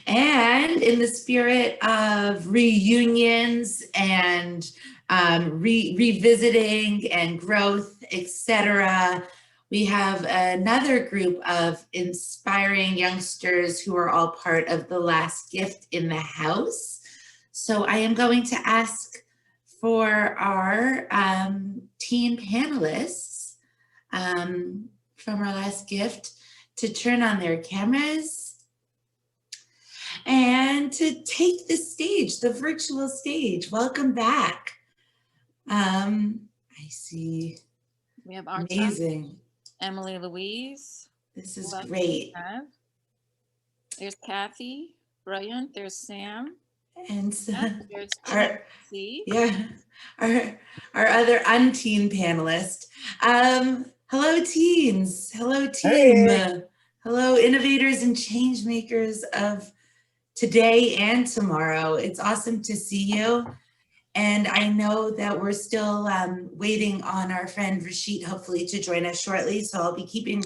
And in the spirit of reunions and revisiting and growth, etc., we have another group of inspiring youngsters who are all part of the last gift in the house. So I am going to ask for our teen panelists from our last gift to turn on their cameras and to take the stage, the virtual stage. Welcome back. I see. We have our amazing. Emily Louise. This is great. There's Kathy. Brilliant. There's Sam. And so there's our other unteen panelist. Hello, teens. Hello, team. Hey. Hello, innovators and change makers of today and tomorrow. It's awesome to see you. And I know that we're still waiting on our friend Rashid, hopefully, to join us shortly. So I'll be keeping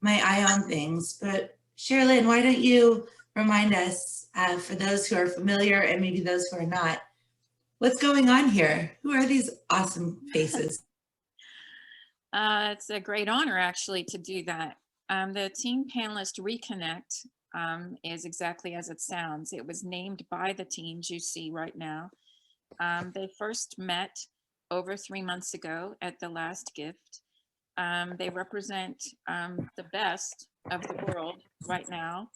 my eye on things. But Sherilyn, why don't you remind us, for those who are familiar and maybe those who are not, what's going on here? Who are these awesome faces? It's a great honor, actually, to do that. The Teen Panelist Reconnect is exactly as it sounds. It was named by the teens you see right now. They first met over 3 months ago at the last gift. They represent the best of the world right now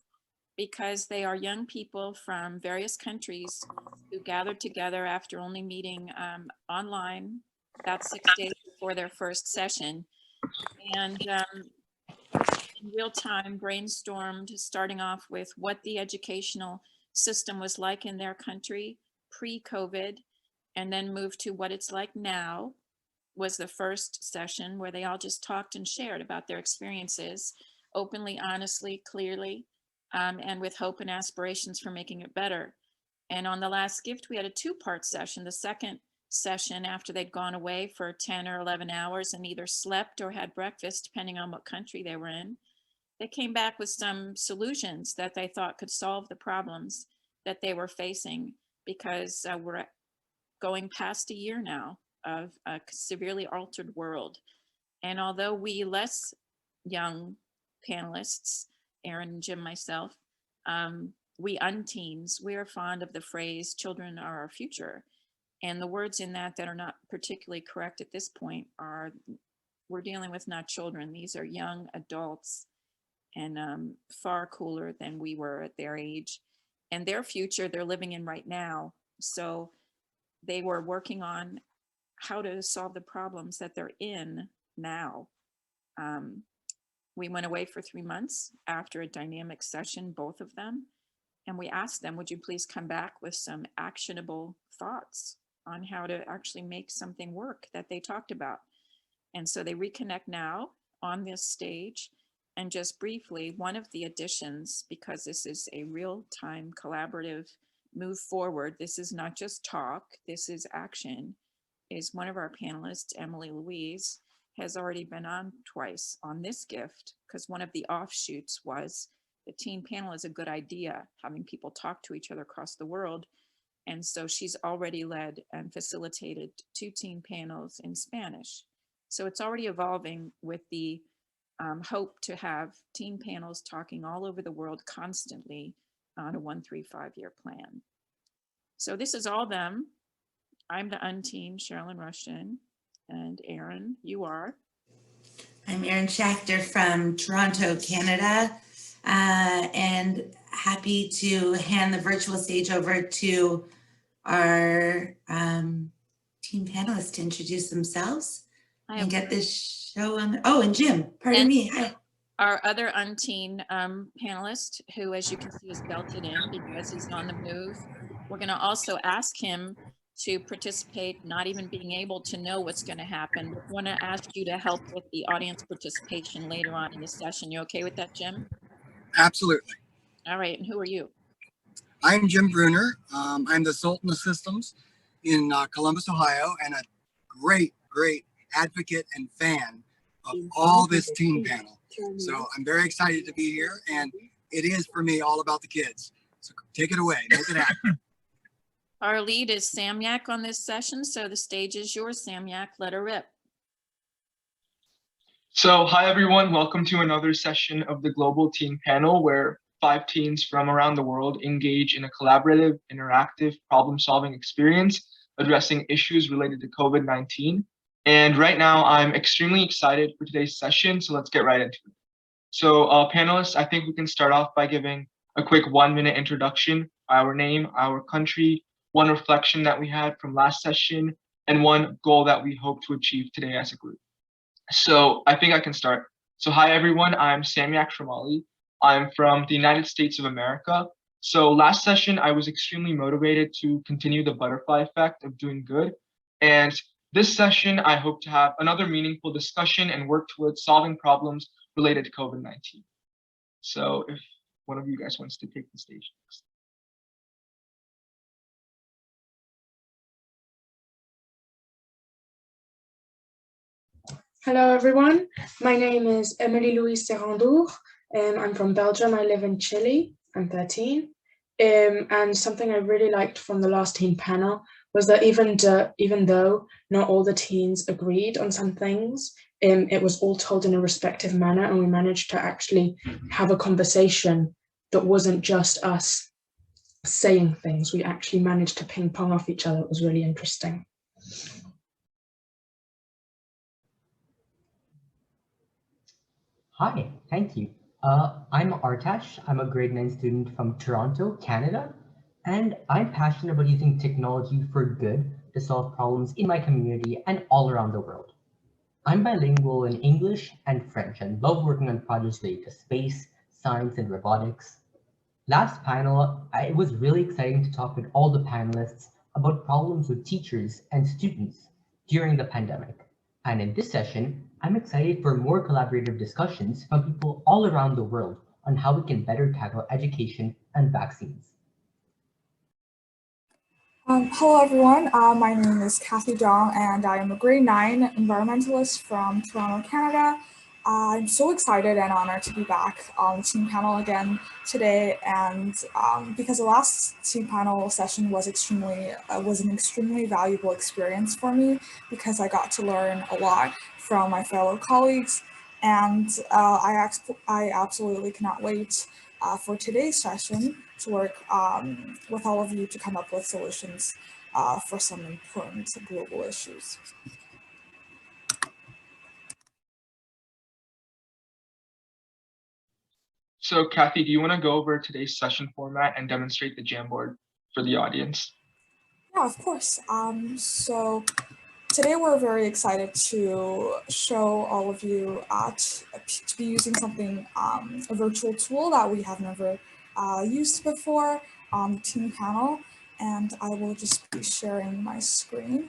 because they are young people from various countries who gathered together after only meeting online about 6 days before their first session. And in real time brainstormed, starting off with what the educational system was like in their country pre-COVID, and then moved to what it's like now. Was the first session where they all just talked and shared about their experiences openly, honestly, clearly, and with hope and aspirations for making it better. And on the last gift, we had a 2-part session. The second session, after they'd gone away for 10 or 11 hours and either slept or had breakfast, depending on what country they were in, they came back with some solutions that they thought could solve the problems that they were facing, because we're going past a year now of a severely altered world. And although we less young panelists, Aaron and Jim, myself, we unteens, we are fond of the phrase, children are our future. And the words in that are not particularly correct at this point are, we're dealing with not children, these are young adults, and far cooler than we were at their age. And their future they're living in right now. So they were working on how to solve the problems that they're in now. We went away for 3 months after a dynamic session, both of them, and we asked them, would you please come back with some actionable thoughts on how to actually make something work that they talked about. And so they reconnect now on this stage. And just briefly, one of the additions, because this is a real-time collaborative move forward, this is not just talk, this is action, is one of our panelists, Emily Louise, has already been on twice on this gift, because one of the offshoots was the teen panel is a good idea, having people talk to each other across the world. And so she's already led and facilitated 2 teen panels in Spanish. So it's already evolving with the hope to have teen panels talking all over the world constantly on a 1-3-5-year plan. So this is all them. I'm the unteen, Sherilyn Rushton, and Aaron, you are? I'm Erin Schachter from Toronto, Canada, and happy to hand the virtual stage over to our team panelists to introduce themselves and get this show on. Oh, and Jim, pardon me. Hi. Our other unteen panelist, who, as you can see, is belted in because he's on the move. We're going to also ask him to participate, not even being able to know what's going to happen. We want to ask you to help with the audience participation later on in the session. You okay with that, Jim? Absolutely. All right, and who are you? I'm Jim Bruner. I'm the Sultan of Systems in Columbus, Ohio, and a great advocate and fan of all this teen panel. So I'm very excited to be here, and it is for me all about the kids. So take it away, make it happen. Our lead is Samyak on this session, so the stage is yours, Samyak. Let her rip. So hi everyone, welcome to another session of the Global Teen Panel where 5 teens from around the world engage in a collaborative, interactive, problem-solving experience addressing issues related to COVID-19. And right now I'm extremely excited for today's session, so let's get right into it. So panelists, I think we can start off by giving a quick 1-minute introduction, our name, our country, one reflection that we had from last session, and one goal that we hope to achieve today as a group. So I think I can start. So hi everyone, I'm Samyak Shamali. I'm from the United States of America. So last session, I was extremely motivated to continue the butterfly effect of doing good. And this session, I hope to have another meaningful discussion and work towards solving problems related to COVID-19. So if one of you guys wants to take the stage next. Hello everyone, my name is Emily Louise Serrandour. I'm from Belgium, I live in Chile, I'm 13. And something I really liked from the last teen panel was that even though not all the teens agreed on some things, it was all told in a respectful manner, and we managed to actually have a conversation that wasn't just us saying things. We actually managed to ping pong off each other. It was really interesting. Hi, thank you. I'm Artash. I'm a grade 9 student from Toronto, Canada, and I'm passionate about using technology for good to solve problems in my community and all around the world. I'm bilingual in English and French and love working on projects related to space, science, and robotics. Last panel, it was really exciting to talk with all the panelists about problems with teachers and students during the pandemic. And in this session, I'm excited for more collaborative discussions from people all around the world on how we can better tackle education and vaccines. Hello everyone, my name is Kathy Dong and I am a grade 9 environmentalist from Toronto, Canada. I'm so excited and honored to be back on the team panel again today, and because the last team panel session was an extremely valuable experience for me, because I got to learn a lot from my fellow colleagues, and I absolutely cannot wait for today's session to work with all of you to come up with solutions for some important global issues. So Kathy, do you want to go over today's session format and demonstrate the Jamboard for the audience? Yeah, of course. So today we're very excited to show all of you to be using something, a virtual tool that we have never used before on the team panel. And I will just be sharing my screen.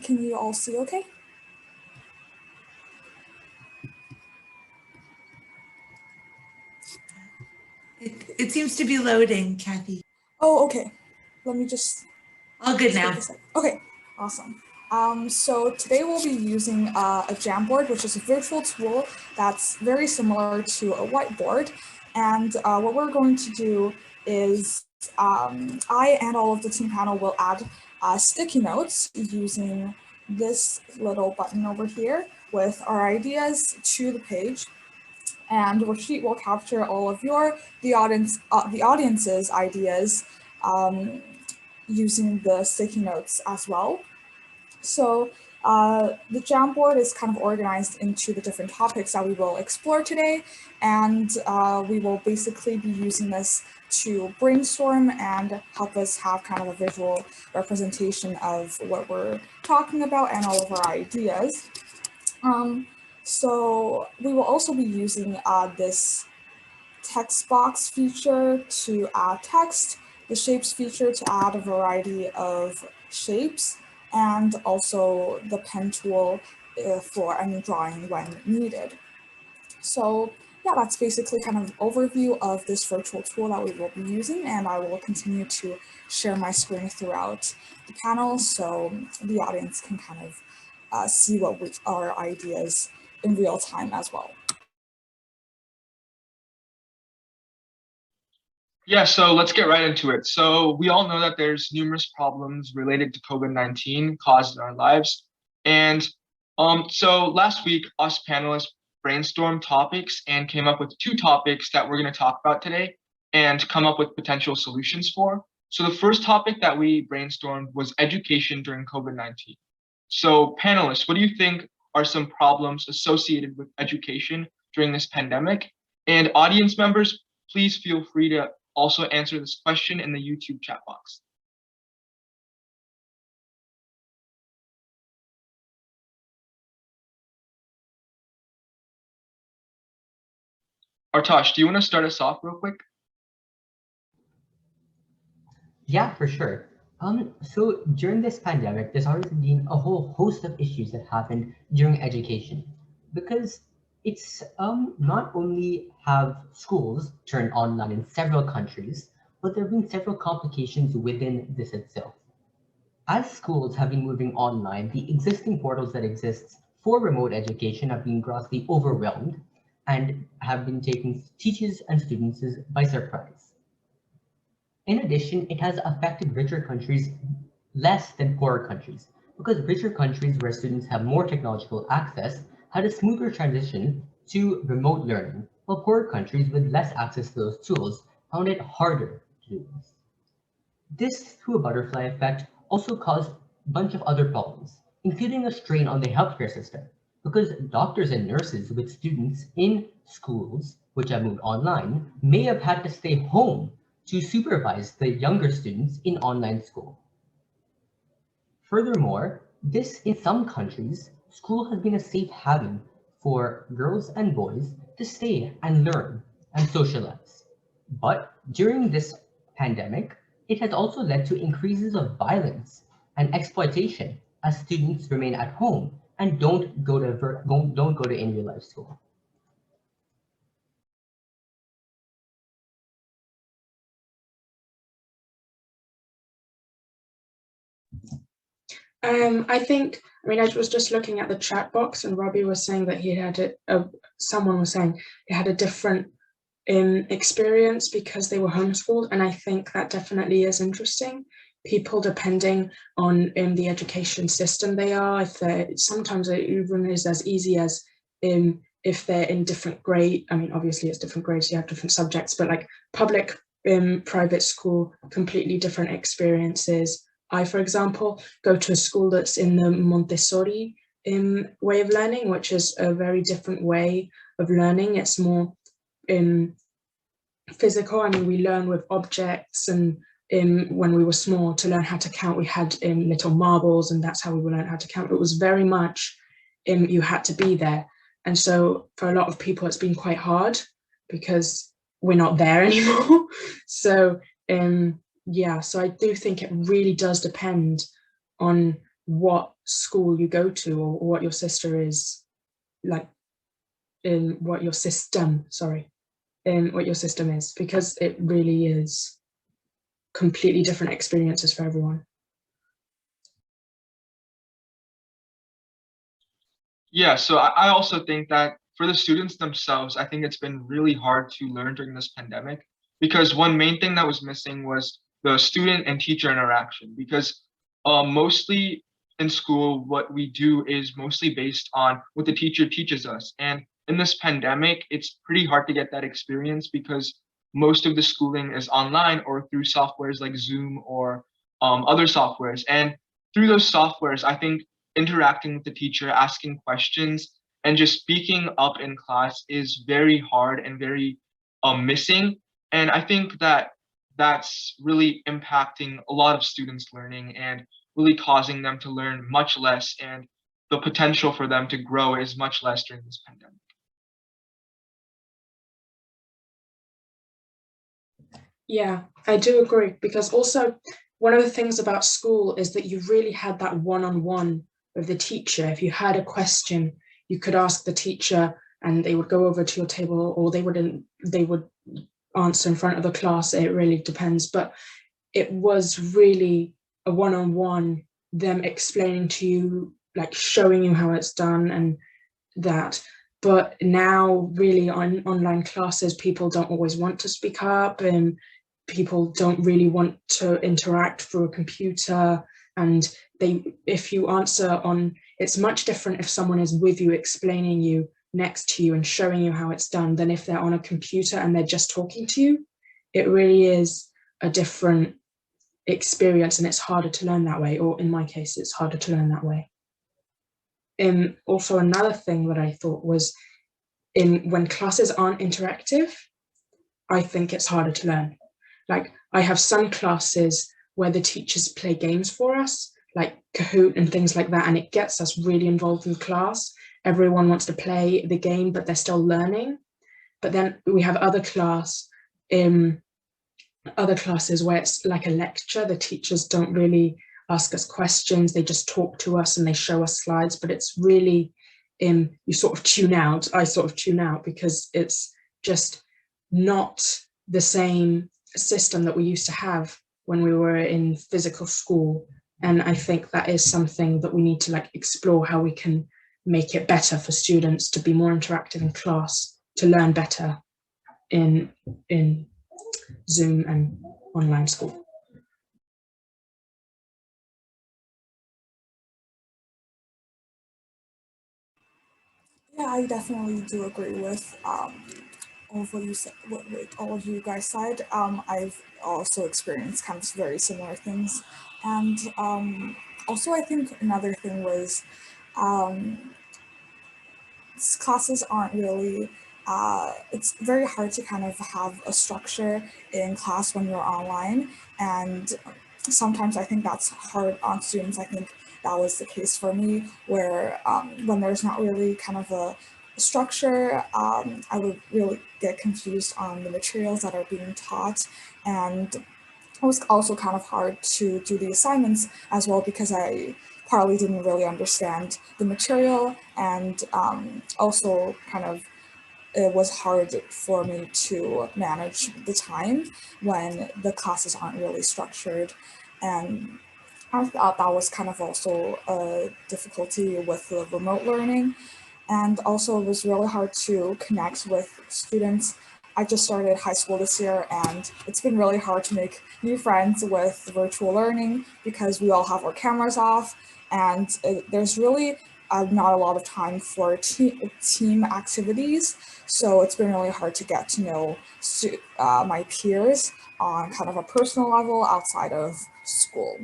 Can you all see okay? It seems to be loading, Kathy. Oh, okay. Let me just. All good now. Okay, awesome. So today we'll be using a Jamboard, which is a virtual tool that's very similar to a whiteboard. And what we're going to do is I and all of the team panel will add sticky notes using this little button over here with our ideas to the page. And the worksheet will capture all of the audience's ideas using the sticky notes as well. So the Jamboard is kind of organized into the different topics that we will explore today, and we will basically be using this to brainstorm and help us have kind of a visual representation of what we're talking about and all of our ideas. So we will also be using this text box feature to add text, the shapes feature to add a variety of shapes, and also the pen tool for any drawing when needed. So yeah, that's basically kind of an overview of this virtual tool that we will be using, and I will continue to share my screen throughout the panel so the audience can kind of see what our ideas in real time as well. Yeah, so let's get right into it. So we all know that there's numerous problems related to COVID-19 caused in our lives. And so last week, us panelists brainstormed topics and came up with two topics that we're going to talk about today and come up with potential solutions for. So the first topic that we brainstormed was education during COVID-19. So panelists, what do you think are some problems associated with education during this pandemic? And audience members, please feel free to also answer this question in the YouTube chat box. Artosh, do you want to start us off real quick? Yeah, for sure. So during this pandemic, there's already been a whole host of issues that happened during education, because it's not only have schools turned online in several countries, but there have been several complications within this itself. As schools have been moving online, the existing portals that exist for remote education have been grossly overwhelmed and have been taking teachers and students by surprise. In addition, it has affected richer countries less than poorer countries, because richer countries where students have more technological access had a smoother transition to remote learning, while poorer countries with less access to those tools found it harder to do this. This, through a butterfly effect, also caused a bunch of other problems, including a strain on the healthcare system, because doctors and nurses with students in schools which have moved online may have had to stay home to supervise the younger students in online school. Furthermore, this in some countries, school has been a safe haven for girls and boys to stay and learn and socialize. But during this pandemic, it has also led to increases of violence and exploitation as students remain at home and don't go to in real life school. I mean, I was just looking at the chat box, and Robbie was saying that he had someone was saying he had a different experience because they were homeschooled, and I think that definitely is interesting. People, depending on the education system they are, if they're, sometimes it even is as easy as if they're in different grade. I mean, obviously it's different grades, you have different subjects, but like public, private school, completely different experiences. I, for example, go to a school that's in the Montessori way of learning, which is a very different way of learning. It's more physical. I mean, we learn with objects, and when we were small, to learn how to count, we had little marbles, and that's how we learned how to count. It was very much you had to be there. And so for a lot of people, it's been quite hard because we're not there anymore. So yeah, so I do think it really does depend on what school you go to, or what your sister is like, in what your system, sorry, in what your system is, because it really is completely different experiences for everyone. Yeah, so I also think that for the students themselves, I think it's been really hard to learn during this pandemic, because one main thing that was missing was the student and teacher interaction. Because mostly in school, what we do is mostly based on what the teacher teaches us. And in this pandemic, it's pretty hard to get that experience because most of the schooling is online or through softwares like Zoom or other softwares. And through those softwares, I think interacting with the teacher, asking questions, and just speaking up in class is very hard and very missing. And I think that that's really impacting a lot of students' learning and really causing them to learn much less, and the potential for them to grow is much less during this pandemic. Yeah, I do agree, because also one of the things about school is that you really had that one-on-one with the teacher. If you had a question, you could ask the teacher and they would go over to your table, or they would answer in front of the class. It really depends, but it was really a one-on-one, them explaining to you, like showing you how it's done and that. But now really on online classes, people don't always want to speak up, and people don't really want to interact through a computer, and if you answer on, it's much different if someone is with you, explaining you, next to you and showing you how it's done, than if they're on a computer and they're just talking to you. It really is a different experience, and it's harder to learn that way, or in my case, it's harder to learn that way. Also, another thing that I thought was, when classes aren't interactive, I think it's harder to learn. Like, I have some classes where the teachers play games for us, like Kahoot and things like that, and it gets us really involved in class. Everyone wants to play the game, but they're still learning. But then we have other classes where it's like a lecture. The teachers don't really ask us questions, they just talk to us and they show us slides, but it's really, you sort of tune out. I sort of tune out because it's just not the same system that we used to have when we were in physical school. And I think that is something that we need to like explore, how we can make it better for students to be more interactive in class, to learn better in Zoom and online school. Yeah, I definitely do agree with all of what you said, what all of you guys said. I've also experienced kind of very similar things, and also I think another thing was classes aren't really. It's very hard to kind of have a structure in class when you're online, and sometimes I think that's hard on students. I think that was the case for me, where when there's not really kind of a structure, I would really get confused on the materials that are being taught, and it was also kind of hard to do the assignments as well, because I partly didn't really understand the material, and also kind of it was hard for me to manage the time when the classes aren't really structured. And I thought that was kind of also a difficulty with the remote learning. And also it was really hard to connect with students. I just started high school this year, and it's been really hard to make new friends with virtual learning because we all have our cameras off, and there's really not a lot of time for team activities. So it's been really hard to get to know my peers on kind of a personal level outside of school.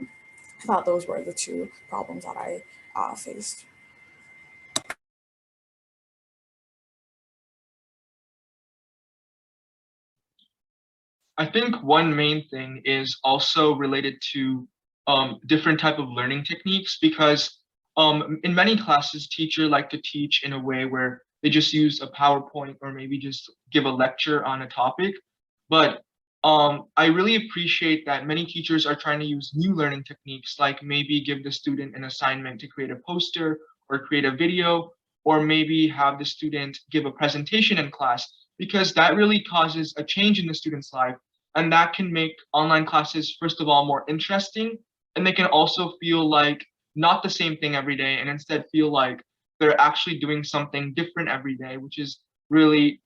I thought those were the two problems that I faced. I think one main thing is also related to different type of learning techniques, because in many classes, teachers like to teach in a way where they just use a PowerPoint or maybe just give a lecture on a topic. But I really appreciate that many teachers are trying to use new learning techniques, like maybe give the student an assignment to create a poster or create a video, or maybe have the student give a presentation in class, because that really causes a change in the student's life. And that can make online classes, first of all, more interesting. And they can also feel like not the same thing every day, and instead feel like they're actually doing something different every day, which is really,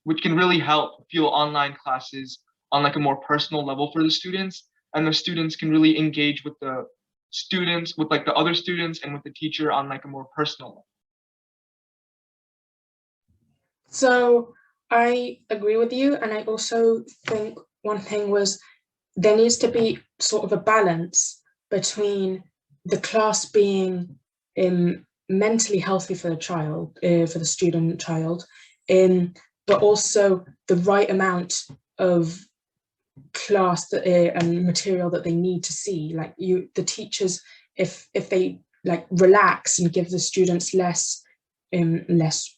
which can really help feel online classes on like a more personal level for the students. And the students can really engage with the students, with like the other students and with the teacher on like a more personal level. So I agree with you, and I also think one thing was there needs to be sort of a balance between the class being mentally healthy for the child, for the student child, but also the right amount of class and material that they need to see. Like the teachers, if they like relax and give the students less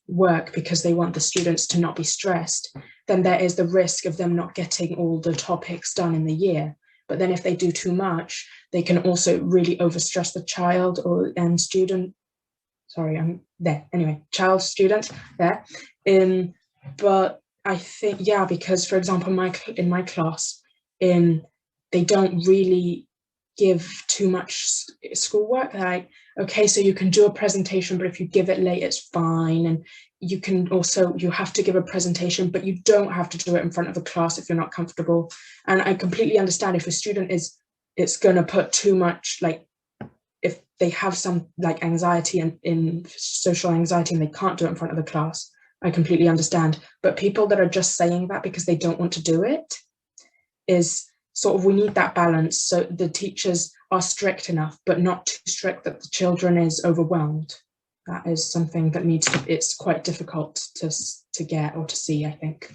work because they want the students to not be stressed, then there is the risk of them not getting all the topics done in the year. But then if they do too much, they can also really overstress the child and student. Sorry, I'm there. Anyway, child, student, there. But I think, yeah, because for example, in my class, they don't really give too much schoolwork. Like, okay, so you can do a presentation, but if you give it late, it's fine. And you have to give a presentation, but you don't have to do it in front of a class if you're not comfortable. And I completely understand if a student it's going to put too much, like if they have some like anxiety and in social anxiety and they can't do it in front of the class, I completely understand. But people that are just saying that because they don't want to do it is sort of, we need that balance. So the teachers are strict enough, but not too strict that the children is overwhelmed. That is something that it's quite difficult to get or to see, I think.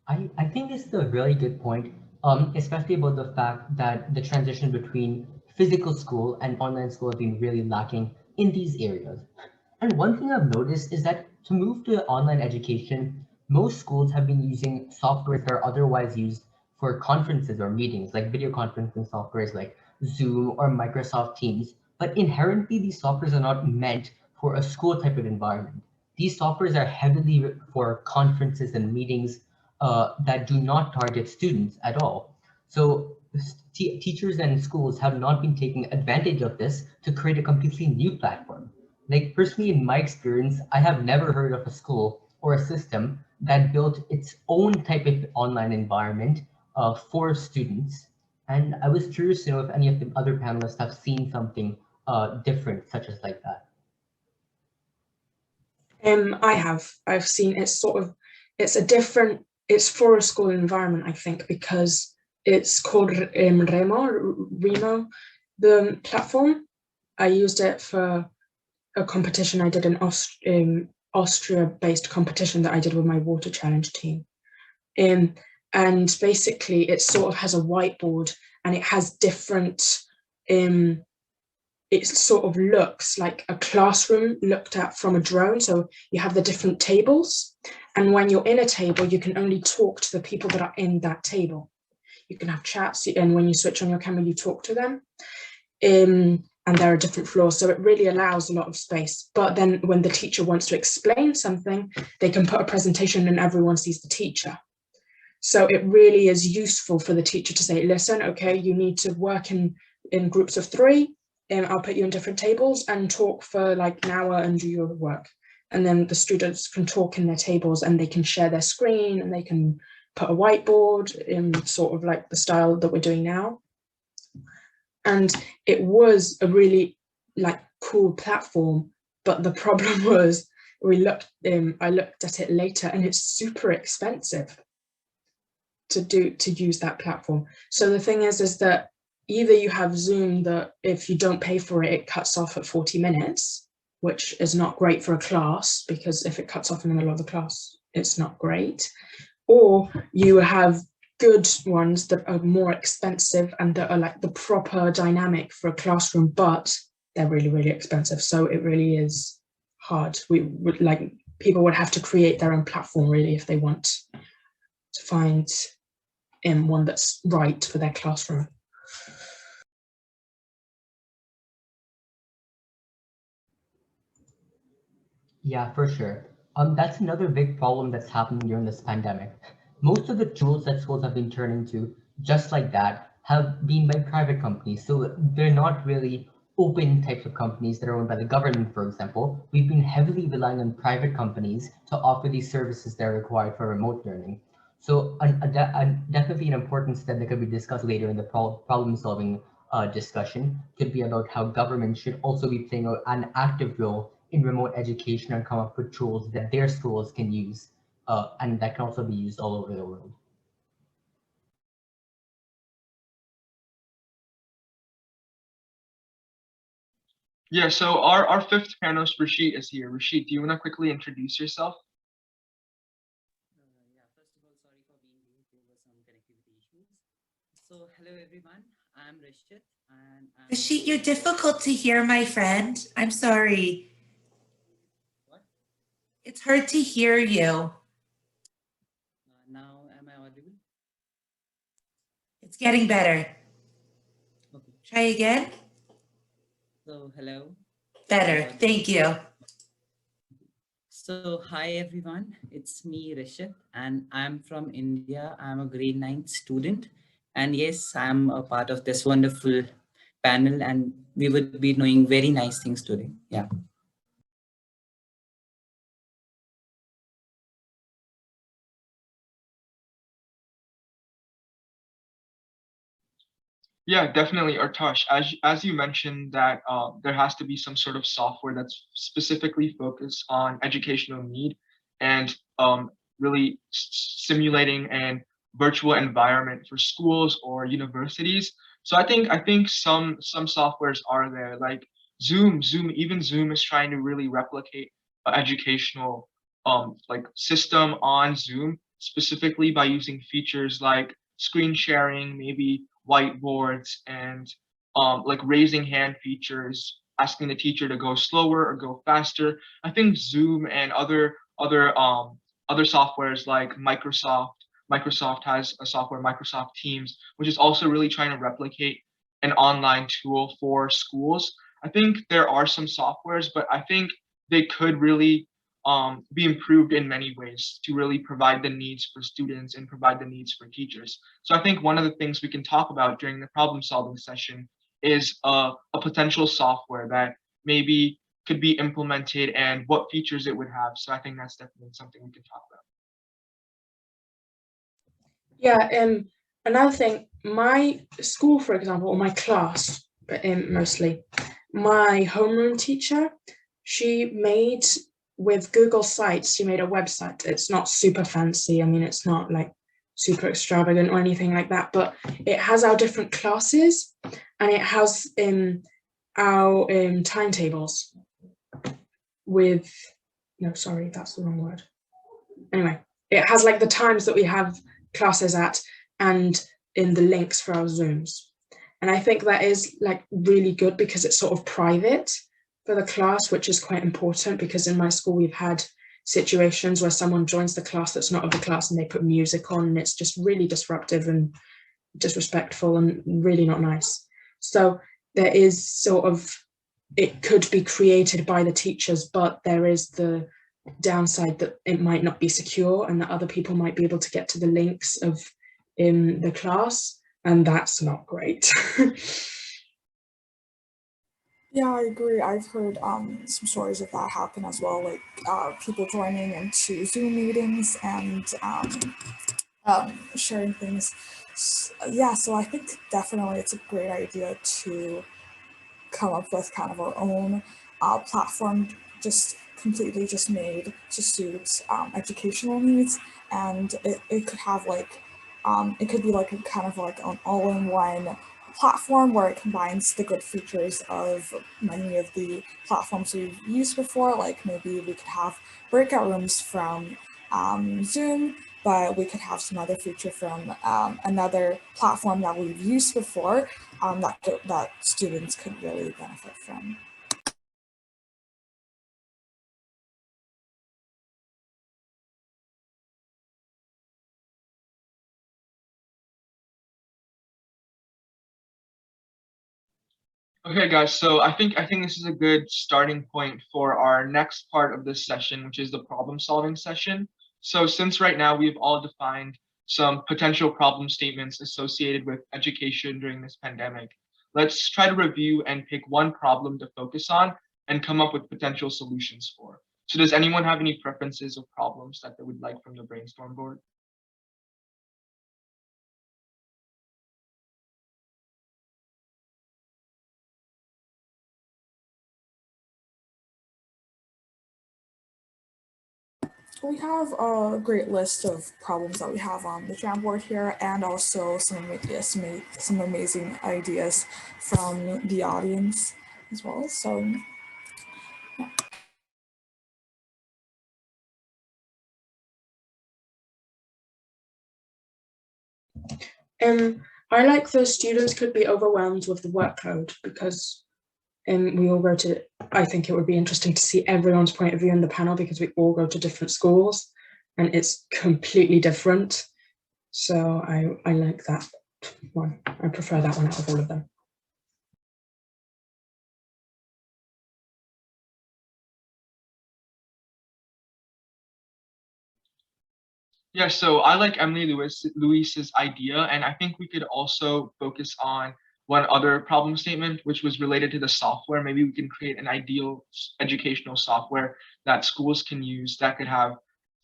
I think this is a really good point, especially about the fact that the transition between physical school and online school have been really lacking in these areas. And one thing I've noticed is that to move to online education, most schools have been using software that are otherwise used for conferences or meetings, like video conferencing softwares like Zoom or Microsoft Teams. But inherently, these softwares are not meant for a school type of environment. These softwares are heavily for conferences and meetings that do not target students at all. So teachers and schools have not been taking advantage of this to create a completely new platform. Like personally, in my experience, I have never heard of a school or a system that built its own type of online environment for students. And I was curious to know if any of the other panelists have seen something different, such as like that. I've seen it's for a school environment, I think, because it's called Remo, the platform. I used it for a competition I did in Austria-based competition that I did with my water challenge team. And basically it sort of has a whiteboard and it has different, it sort of looks like a classroom looked at from a drone. So you have the different tables, and when you're in a table, you can only talk to the people that are in that table. You can have chats, and when you switch on your camera, you talk to them. And there are different floors, so it really allows a lot of space. But then when the teacher wants to explain something, they can put a presentation and everyone sees the teacher. So it really is useful for the teacher to say, listen, okay, you need to work in groups of 3, and I'll put you in different tables and talk for like an hour and do your work. And then the students can talk in their tables and they can share their screen and they can put a whiteboard in sort of like the style that we're doing now. And it was a really like cool platform, but the problem was I looked at it later and it's super expensive to use that platform. So the thing is that either you have Zoom that if you don't pay for it, it cuts off at 40 minutes, which is not great for a class, because if it cuts off in the middle of the class, it's not great. Or you have good ones that are more expensive and that are like the proper dynamic for a classroom, but they're really, really expensive. So it really is hard. We would like, people would have to create their own platform really if they want to find one that's right for their classroom. Yeah, for sure. That's another big problem that's happening during this pandemic. Most of the tools that schools have been turning to, just like that, have been by private companies. So they're not really open types of companies that are owned by the government, for example. We've been heavily relying on private companies to offer these services that are required for remote learning. So definitely an important step that could be discussed later in the problem-solving discussion could be about how government should also be playing an active role in remote education and come up with tools that their schools can use and that can also be used all over the world. Yeah, so our fifth panelist, Rashid, is here. Rashid, do you want to quickly introduce yourself? Yeah, first of all, sorry for being late. There were some connectivity issues. So, hello everyone. I'm Rashid, and Rashid, you're difficult to hear, my friend. I'm sorry. What? It's hard to hear you. Now, am I audible? It's getting better. Okay. Try again. So, hello. Better. Thank you. So, hi everyone. It's me, Rashid, and I'm from India. I'm a grade 9 student, and yes, I'm a part of this wonderful panel, and we would be knowing very nice things today. Yeah. Yeah, definitely, Artash. As you mentioned that there has to be some sort of software that's specifically focused on educational need and really simulating an virtual environment for schools or universities. So I think some softwares are there, like even Zoom is trying to really replicate an educational like system on Zoom, specifically by using features like screen sharing, maybe whiteboards, and like raising hand features, asking the teacher to go slower or go faster. I think Zoom and other softwares like Microsoft has a software, Microsoft Teams, which is also really trying to replicate an online tool for schools. I think there are some softwares, but I think they could really be improved in many ways to really provide the needs for students and provide the needs for teachers. So I think one of the things we can talk about during the problem solving session is a potential software that maybe could be implemented and what features it would have. So I think that's definitely something we can talk about. Yeah, another thing, my school, for example, or my class, mostly, my homeroom teacher, she made with Google Sites, she made a website. It's not super fancy. I mean, it's not like super extravagant or anything like that, but it has our different classes and it has our timetables with, no, sorry, that's the wrong word. Anyway, it has like the times that we have classes at and in the links for our Zooms. And I think that is like really good because it's sort of private for the class, which is quite important because in my school we've had situations where someone joins the class that's not of the class and they put music on and it's just really disruptive and disrespectful and really not nice. So there is sort of, it could be created by the teachers, but there is the downside that it might not be secure and that other people might be able to get to the links of in the class, and that's not great. Yeah, I agree. I've heard some stories of that happen as well, like people joining into Zoom meetings and sharing things. Yeah, so I think definitely it's a great idea to come up with kind of our own platform, just completely just made to suit educational needs, and it could have like it could be like a kind of like an all-in-one platform where it combines the good features of many of the platforms we've used before. Like maybe we could have breakout rooms from Zoom, but we could have some other feature from another platform that we've used before that students could really benefit from. Okay, guys, so I think this is a good starting point for our next part of this session, which is the problem solving session. So since right now we've all defined some potential problem statements associated with education during this pandemic, let's try to review and pick one problem to focus on and come up with potential solutions for. So does anyone have any preferences of problems that they would like from the brainstorm board? We have a great list of problems that we have on the Jamboard here, and also some amazing ideas from the audience as well. So I like the students could be overwhelmed with the workload because we all go to, I think it would be interesting to see everyone's point of view in the panel because we all go to different schools and it's completely different. So I like that one. I prefer that one out of all of them. Yeah, so I like Emily Lewis's idea, and I think we could also focus on one other problem statement, which was related to the software. Maybe we can create an ideal educational software that schools can use that could have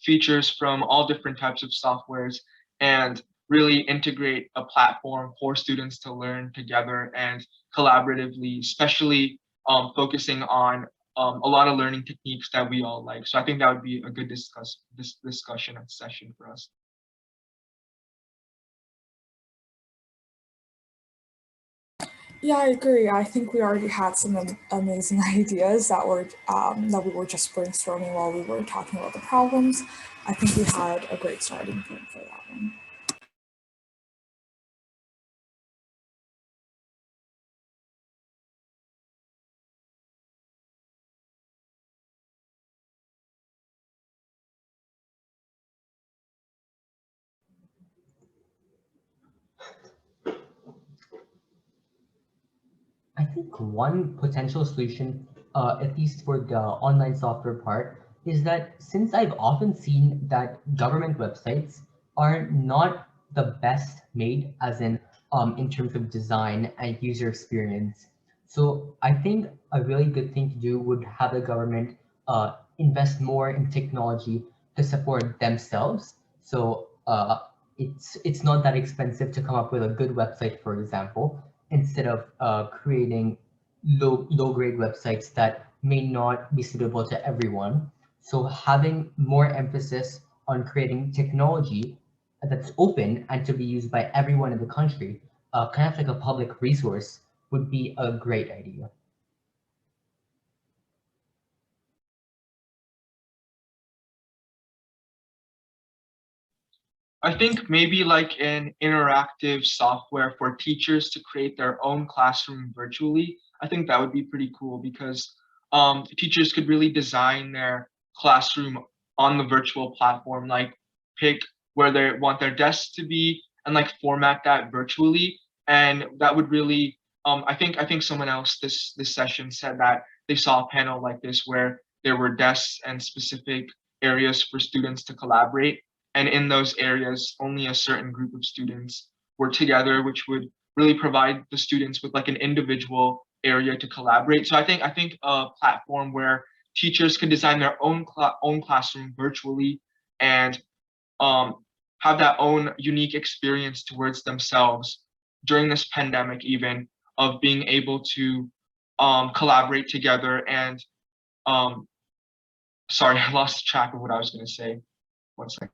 features from all different types of softwares and really integrate a platform for students to learn together and collaboratively, especially focusing on a lot of learning techniques that we all like. So I think that would be a good discussion and session for us. Yeah, I agree. I think we already had some amazing ideas that we were just brainstorming while we were talking about the problems. I think we had a great starting point for that one. I think one potential solution, at least for the online software part, is that since I've often seen that government websites are not the best made, as in terms of design and user experience. So I think a really good thing to do would have the government invest more in technology to support themselves. So it's not that expensive to come up with a good website, for example, instead of creating low grade websites that may not be suitable to everyone. So having more emphasis on creating technology that's open and to be used by everyone in the country, kind of like a public resource, would be a great idea. I think maybe like an interactive software for teachers to create their own classroom virtually. I think that would be pretty cool because teachers could really design their classroom on the virtual platform, like pick where they want their desks to be and like format that virtually. And that would really, I think someone else this session said that they saw a panel like this where there were desks and specific areas for students to collaborate, and in those areas only a certain group of students were together, which would really provide the students with like an individual area to collaborate. So I think a platform where teachers can design their own classroom virtually and um, have that own unique experience towards themselves during this pandemic, even of being able to collaborate together. And sorry, I lost track of what I was going to say. One second.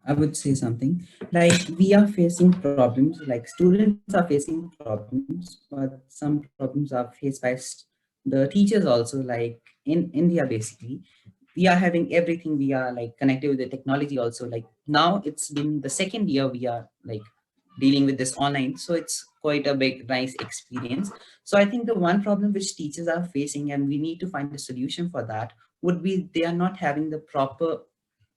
I would say something like we are facing problems, like students are facing problems, but some problems are faced by the teachers also, like in India, basically. We are having everything, we are like connected with the technology also. Like now it's been the second year we are like dealing with this online. So it's quite a big, nice experience. So I think the one problem which teachers are facing, and we need to find a solution for that, would be they are not having the proper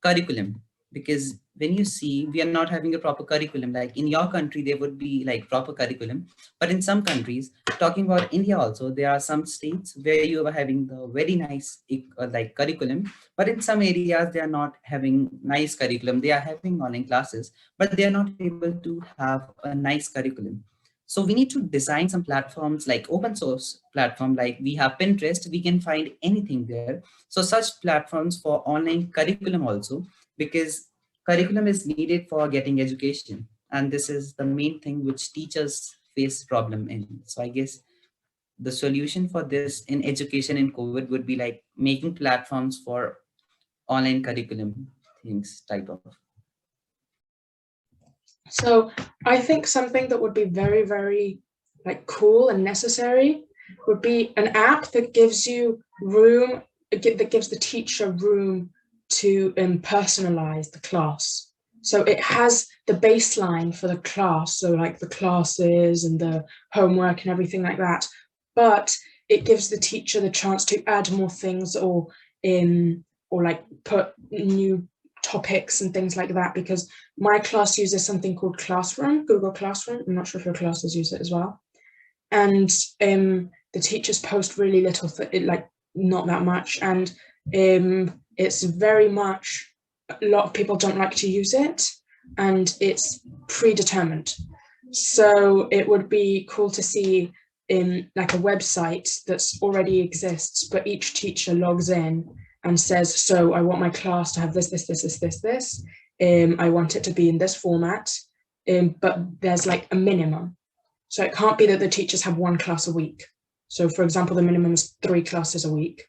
curriculum. Because when you see we are not having a proper curriculum, like in your country there would be like proper curriculum, but in some countries, talking about India also, there are some states where you are having the very nice like curriculum, but in some areas they are not having nice curriculum. They are having online classes, but they are not able to have a nice curriculum. So we need to design some platforms like open source platform, like we have Pinterest, we can find anything there. So such platforms for online curriculum also, because curriculum is needed for getting education, and this is the main thing which teachers face problem in. So I guess the solution for this in education in COVID would be like making platforms for online curriculum things type of. So I think something that would be very, very like cool and necessary would be an app that gives you room, that gives the teacher room to personalize the class. So it has the baseline for the class, so like the classes and the homework and everything like that, but it gives the teacher the chance to add more things or like put new topics and things like that, because my class uses something called Classroom, Google Classroom. I'm not sure if your classes use it as well. And the teachers post really little, like not that much. And it's very much, a lot of people don't like to use it, and it's predetermined. So it would be cool to see in like a website that's already exists, but each teacher logs in and says, so I want my class to have this. I want it to be in this format, but there's like a minimum. So it can't be that the teachers have one class a week. So for example, the minimum is 3 classes a week,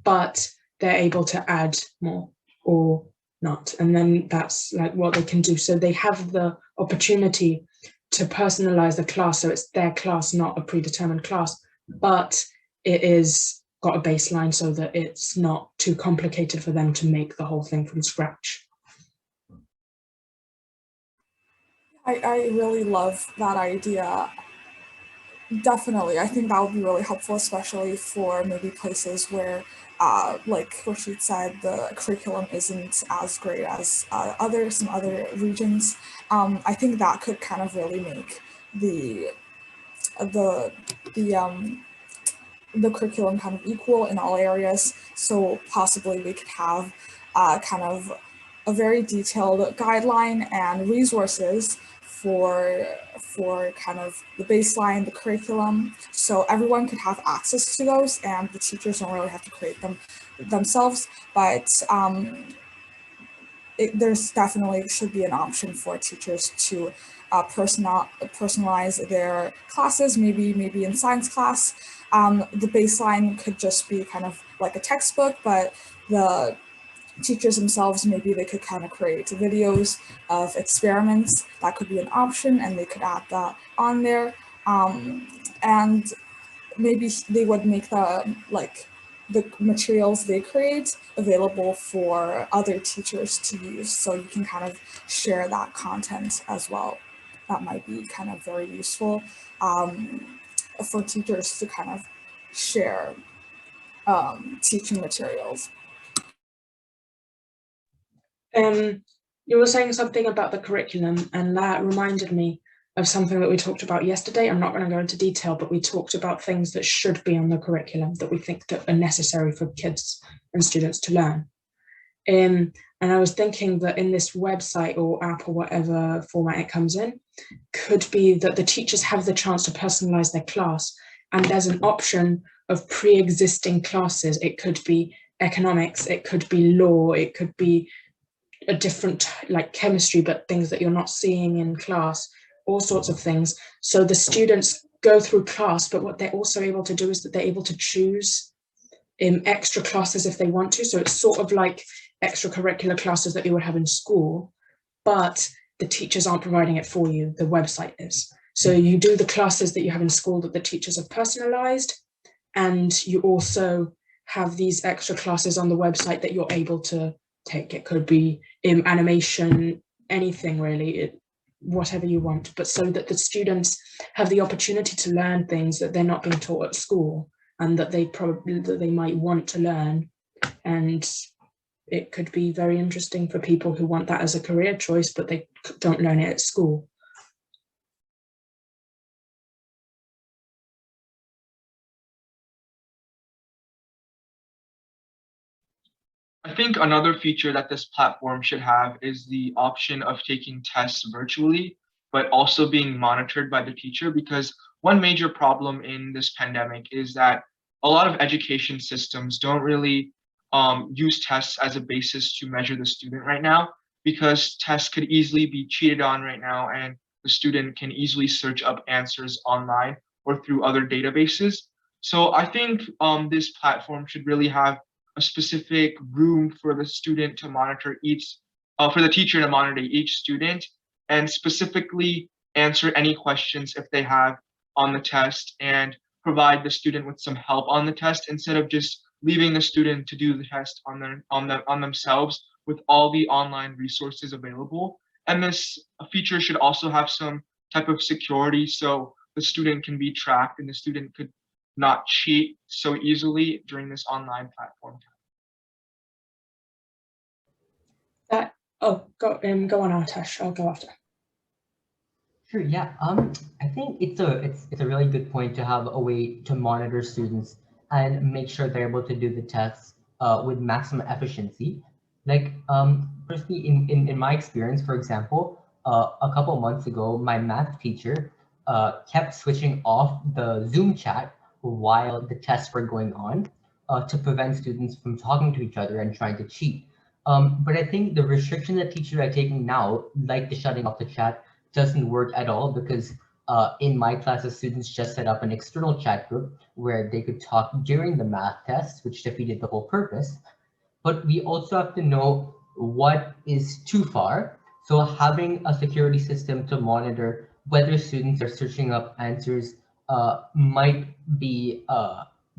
but they're able to add more or not. And then that's like what they can do. So they have the opportunity to personalize the class. So it's their class, not a predetermined class, but it is got a baseline so that it's not too complicated for them to make the whole thing from scratch. I really love that idea. Definitely, I think that would be really helpful, especially for maybe places where, like Rashid said, the curriculum isn't as great as some other regions. I think that could kind of really make the the the um, the curriculum kind of equal in all areas. So possibly we could have kind of a very detailed guideline and resources for kind of the baseline, the curriculum, so everyone could have access to those, and the teachers don't really have to create them themselves. But there's definitely should be an option for teachers to personalize their classes. Maybe in science class, the baseline could just be kind of like a textbook, but the teachers themselves, maybe they could kind of create videos of experiments. That could be an option, and they could add that on there. And maybe they would make the materials they create available for other teachers to use, so you can kind of share that content as well. That might be kind of very useful for teachers to kind of share teaching materials. You were saying something about the curriculum, and that reminded me of something that we talked about yesterday. I'm not going to go into detail, but we talked about things that should be on the curriculum that we think that are necessary for kids and students to learn. And I was thinking that in this website or app or whatever format it comes in, could be that the teachers have the chance to personalize their class, and there's an option of pre-existing classes. It could be economics, it could be law, it could be a different like chemistry, but things that you're not seeing in class, all sorts of things. So the students go through class, but what they're also able to do is that they're able to choose extra classes if they want to. So it's sort of like extracurricular classes that you would have in school, but the teachers aren't providing it for you, the website is. So you do the classes that you have in school that the teachers have personalized, and you also have these extra classes on the website that you're able to take. It could be animation, anything really, whatever you want, but so that the students have the opportunity to learn things that they're not being taught at school and that they might want to learn. And it could be very interesting for people who want that as a career choice, but they don't learn it at school. I think another feature that this platform should have is the option of taking tests virtually, but also being monitored by the teacher, because one major problem in this pandemic is that a lot of education systems don't really use tests as a basis to measure the student right now, because tests could easily be cheated on right now, and the student can easily search up answers online or through other databases. So I think this platform should really have a specific room for the student to monitor for the teacher to monitor each student, and specifically answer any questions if they have on the test, and provide the student with some help on the test, instead of just leaving the student to do the test on themselves with all the online resources available. And this feature should also have some type of security, so the student can be tracked and the student could not cheat so easily during this online platform. Go on, Artesh. I'll go after. Sure. Yeah. I think it's a really good point to have a way to monitor students and make sure they're able to do the tests with maximum efficiency. Like personally, in my experience, for example, a couple months ago, my math teacher kept switching off the Zoom chat while the tests were going on to prevent students from talking to each other and trying to cheat. But I think the restriction that teachers are taking now, like the shutting off the chat, doesn't work at all because in my class, the students just set up an external chat group where they could talk during the math test, which defeated the whole purpose. But we also have to know what is too far. So having a security system to monitor whether students are searching up answers might be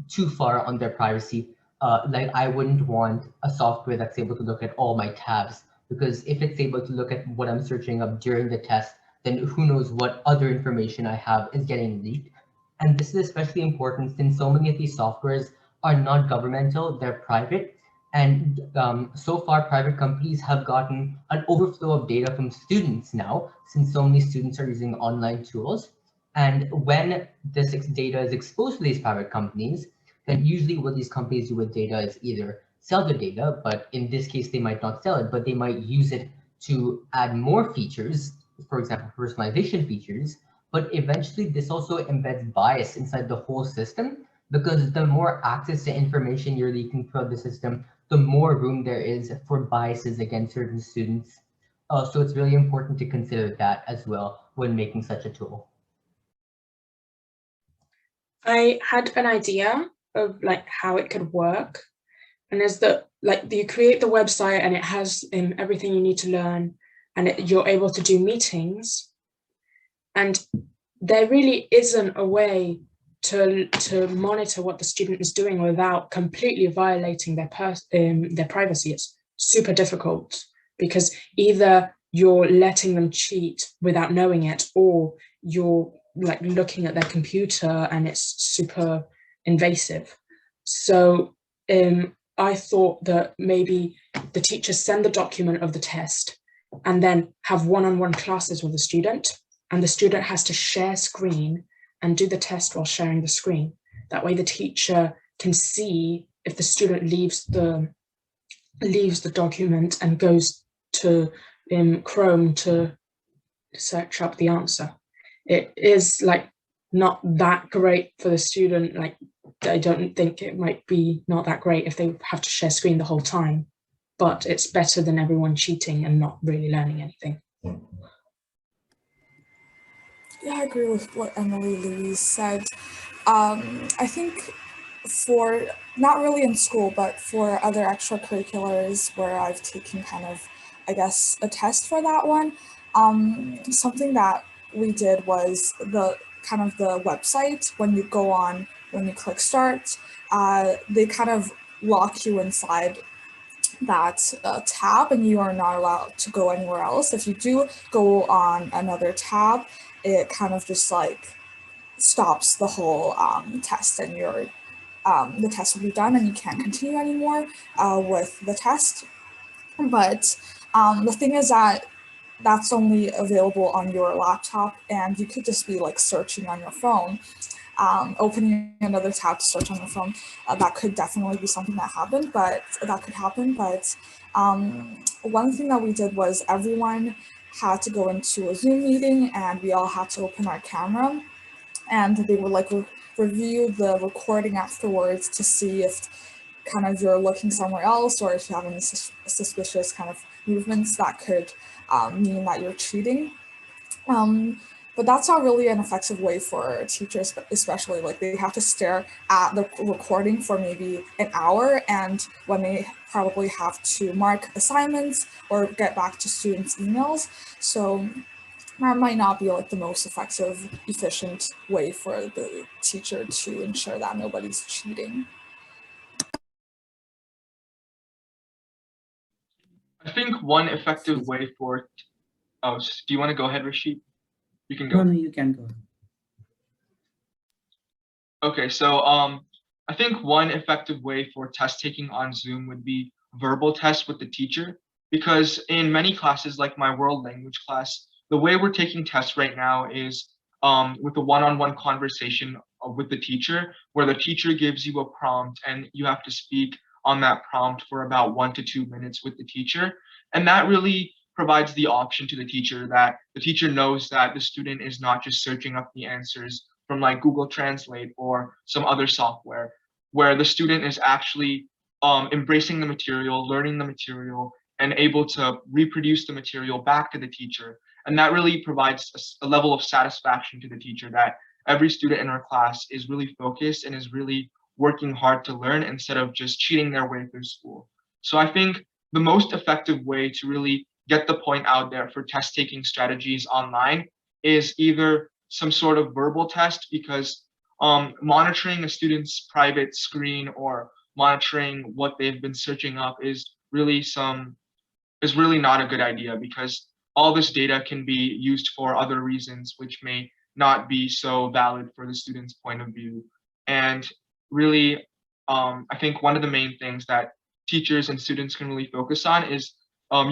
too far on their privacy. Like I wouldn't want a software that's able to look at all my tabs, because if it's able to look at what I'm searching up during the test, then who knows what other information I have is getting leaked. And this is especially important since so many of these softwares are not governmental, they're private. And so far, private companies have gotten an overflow of data from students now, since so many students are using online tools. And when this data is exposed to these private companies, then usually what these companies do with data is either sell the data, but in this case, they might not sell it, but they might use it to add more features, for example, personalization features. But eventually, this also embeds bias inside the whole system, because the more access to information you're leaking throughout the system, the more room there is for biases against certain students. So it's really important to consider that as well when making such a tool. I had an idea of like how it could work, and is that like you create the website and it has everything you need to learn, and you're able to do meetings, and there really isn't a way to monitor what the student is doing without completely violating their privacy. It's super difficult because either you're letting them cheat without knowing it, or you're like looking at their computer and it's super invasive. So I thought that maybe the teachers send the document of the test and then have one-on-one classes with the student, and the student has to share screen and do the test while sharing the screen. That way the teacher can see if the student leaves the document and goes to Chrome to search up the answer. It is like not that great for the student. Like I don't think it might be not that great if they have to share screen the whole time, but it's better than everyone cheating and not really learning anything. Yeah, I agree with what Emily Louise said. I think for not really in school, but for other extracurriculars where I've taken kind of, I guess, a test for that one, something that we did was the kind of the website when you go on, when you click start, they kind of lock you inside that tab and you are not allowed to go anywhere else. If you do go on another tab, it kind of just like stops the whole test, and the test will be done and you can't continue anymore with the test. But the thing is that that's only available on your laptop, and you could just be like searching on your phone, opening another tab to search on your phone. That could definitely be something that happened, but that could happen. But one thing that we did was everyone had to go into a Zoom meeting, and we all had to open our camera, and they would like review the recording afterwards to see if kind of you're looking somewhere else, or if you have any suspicious kind of movements that could mean that you're cheating. But that's not really an effective way for teachers, especially like they have to stare at the recording for maybe an hour, and when they probably have to mark assignments or get back to students' emails. So that might not be like the most effective, efficient way for the teacher to ensure that nobody's cheating. I think one effective way for, do you want to go ahead, Rashid? You can No, go. you can go. Okay, so I think one effective way for test taking on Zoom would be verbal tests with the teacher, because in many classes, like my world language class, the way we're taking tests right now is with a one-on-one conversation with the teacher, where the teacher gives you a prompt and you have to speak on that prompt for about 1 to 2 minutes with the teacher. And that really provides the option to the teacher that the teacher knows that the student is not just searching up the answers from like Google Translate or some other software, where the student is actually embracing the material, learning the material, and able to reproduce the material back to the teacher. And that really provides a level of satisfaction to the teacher that every student in our class is really focused and is really working hard to learn instead of just cheating their way through school. So I think the most effective way to really get the point out there for test taking strategies online is either some sort of verbal test, because monitoring a student's private screen or monitoring what they've been searching up is really not a good idea, because all this data can be used for other reasons which may not be so valid for the student's point of view. And really, I think one of the main things that teachers and students can really focus on is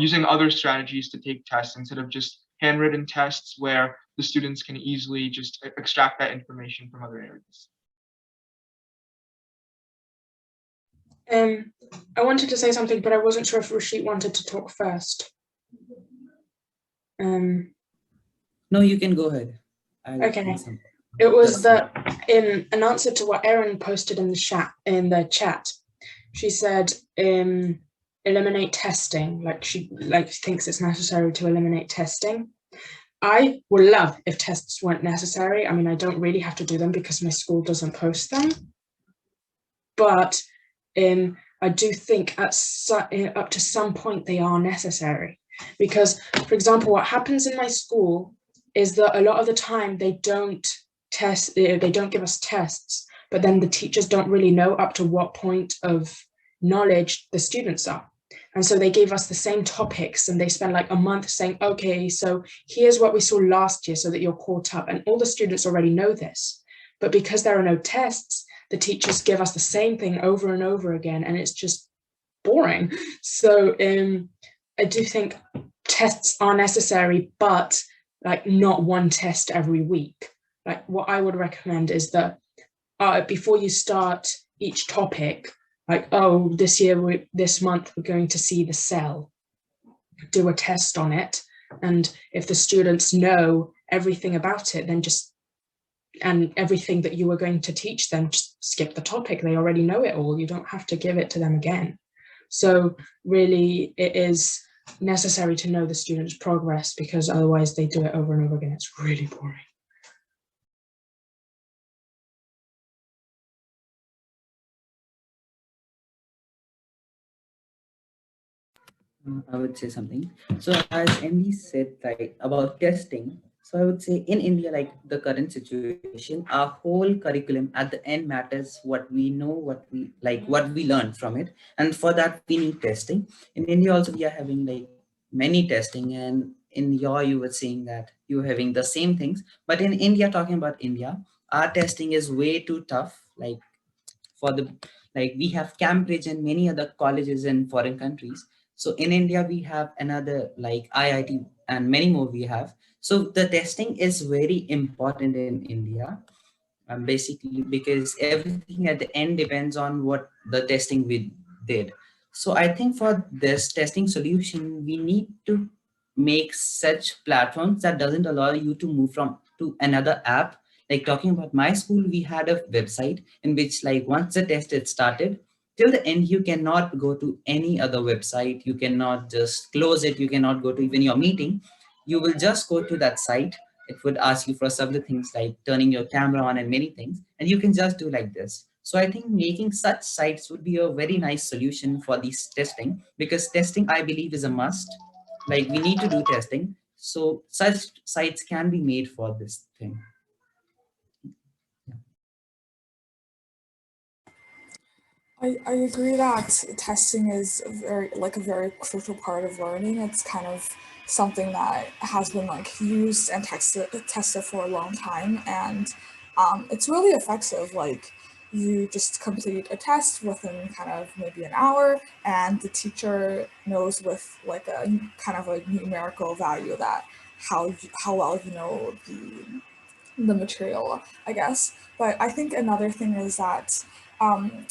using other strategies to take tests instead of just handwritten tests where the students can easily just extract that information from other areas. I wanted to say something, but I wasn't sure if Rashid wanted to talk first. No, you can go ahead. Okay. It was that in an answer to what Erin posted in the chat, she said eliminate testing, like she thinks it's necessary to eliminate testing. I would love if tests weren't necessary. I mean, I don't really have to do them because my school doesn't post them. But I do think up to some point they are necessary, because, for example, what happens in my school is that a lot of the time they don't give us tests, but then the teachers don't really know up to what point of knowledge the students are. And so they gave us the same topics and they spend like a month saying, okay, so here's what we saw last year so that you're caught up. And all the students already know this. But because there are no tests, the teachers give us the same thing over and over again, and it's just boring. So I do think tests are necessary, but like not one test every week. Like what I would recommend is that before you start each topic, like, oh, this month we're going to see the cell, do a test on it. And if the students know everything about it, then and everything that you were going to teach them, just skip the topic. They already know it all. You don't have to give it to them again. So really it is necessary to know the students' progress, because otherwise they do it over and over again. It's really boring. I would say something. So as Emily said, like about testing, so I would say in India, like the current situation, our whole curriculum at the end matters what we know, what we learn from it. And for that, we need testing. In India also, we are having like many testing, and in you were saying that you're having the same things. But in India, talking about India, our testing is way too tough. Like we have Cambridge and many other colleges in foreign countries. So in India, we have another like IIT and many more we have. So the testing is very important in India, basically because everything at the end depends on what the testing we did. So I think for this testing solution, we need to make such platforms that doesn't allow you to move from to another app. Like talking about my school, we had a website in which like once the test is started, till the end, you cannot go to any other website. You cannot just close it. You cannot go to even your meeting. You will just go to that site. It would ask you for several things like turning your camera on and many things, and you can just do like this. So I think making such sites would be a very nice solution for this testing, because testing, I believe, is a must. Like we need to do testing. So such sites can be made for this thing. I agree that testing is a very crucial part of learning. It's kind of something that has been like used and tested for a long time, and it's really effective. Like you just complete a test within kind of maybe an hour, and the teacher knows with like a kind of a numerical value that how well you know the material, I guess. But I think another thing is that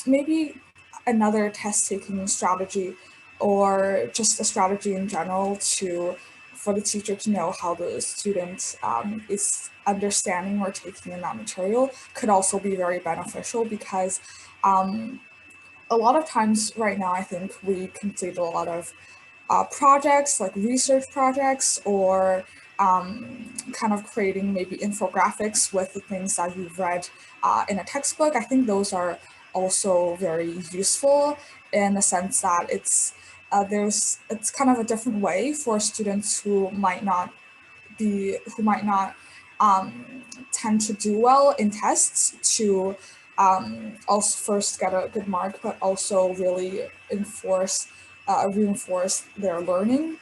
maybe another test taking strategy or just a strategy in general for the teacher to know how the student is understanding or taking in that material could also be very beneficial, because a lot of times right now, I think we complete a lot of projects, like research projects, or kind of creating maybe infographics with the things that you've read in a textbook. I think those are also very useful in the sense that it's kind of a different way for students who might not tend to do well in tests to also first get a good mark, but also really reinforce their learning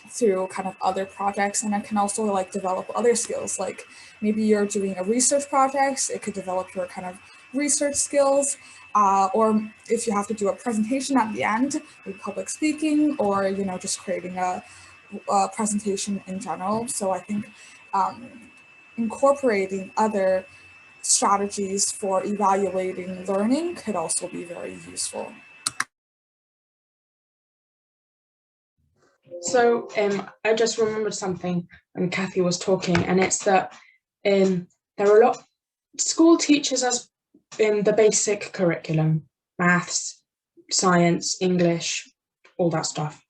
through kind of other projects. And it can also like develop other skills, like maybe you're doing a research project, it could develop your kind of research skills, or if you have to do a presentation at the end, like public speaking, or just creating a presentation in general. So I think incorporating other strategies for evaluating learning could also be very useful. So I just remembered something when Kathy was talking, and it's that there are a lot, school teaches us the basic curriculum, maths, science, English, all that stuff.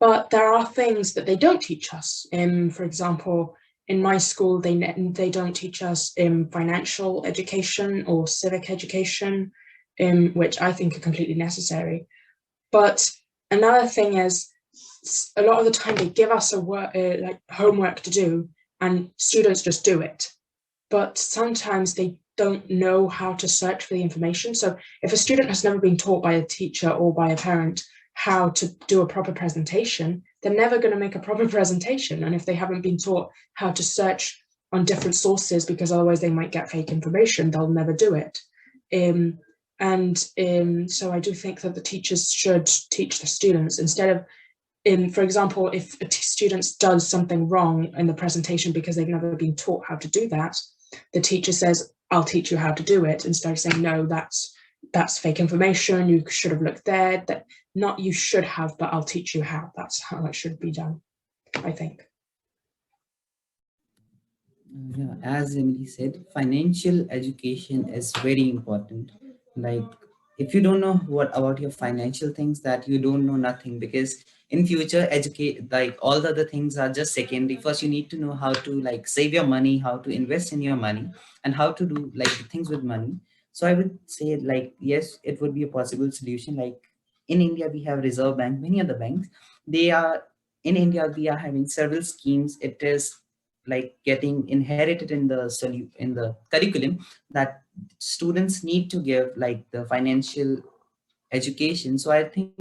But there are things that they don't teach us. For example, in my school, they don't teach us financial education or civic education, which I think are completely necessary. But another thing is, a lot of the time they give us like homework to do, and students just do it. But sometimes they don't know how to search for the information. So if a student has never been taught by a teacher or by a parent how to do a proper presentation, they're never going to make a proper presentation. And if they haven't been taught how to search on different sources, because otherwise they might get fake information, they'll never do it. So I do think that the teachers should teach the students instead of, for example, if a student does something wrong in the presentation because they've never been taught how to do that, the teacher says, I'll teach you how to do it, instead of saying, no, that's fake information, you should have looked there. That not you should have, but I'll teach you how. That's how it should be done, I think. Yeah, as Emily said, financial education is very important. Like, if you don't know what about your financial things, that you don't know nothing, because in future educate, like all the other things are just secondary. First you need to know how to like save your money, how to invest in your money, and how to do like things with money. So I would say, like, yes, it would be a possible solution. Like in India we have Reserve Bank, many other banks, they are in India we are having several schemes. It is like getting inherited in the curriculum that students need to give like the financial education. So I think,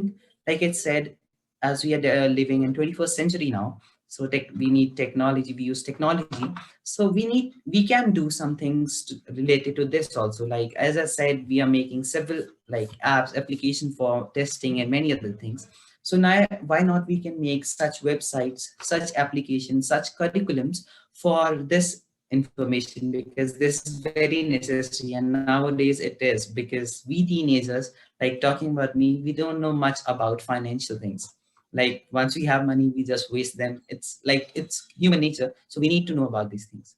like it said, as we are living in 21st century now, so we need technology, we use technology, so we can do some things related to this also. Like as I said, we are making several like apps, application for testing and many other things. So now why not we can make such websites, such applications, such curriculums for this information, because this is very necessary. And nowadays it is, because we teenagers, like talking about me, we don't know much about financial things. Like once we have money, we just waste them. It's like, it's human nature. So we need to know about these things.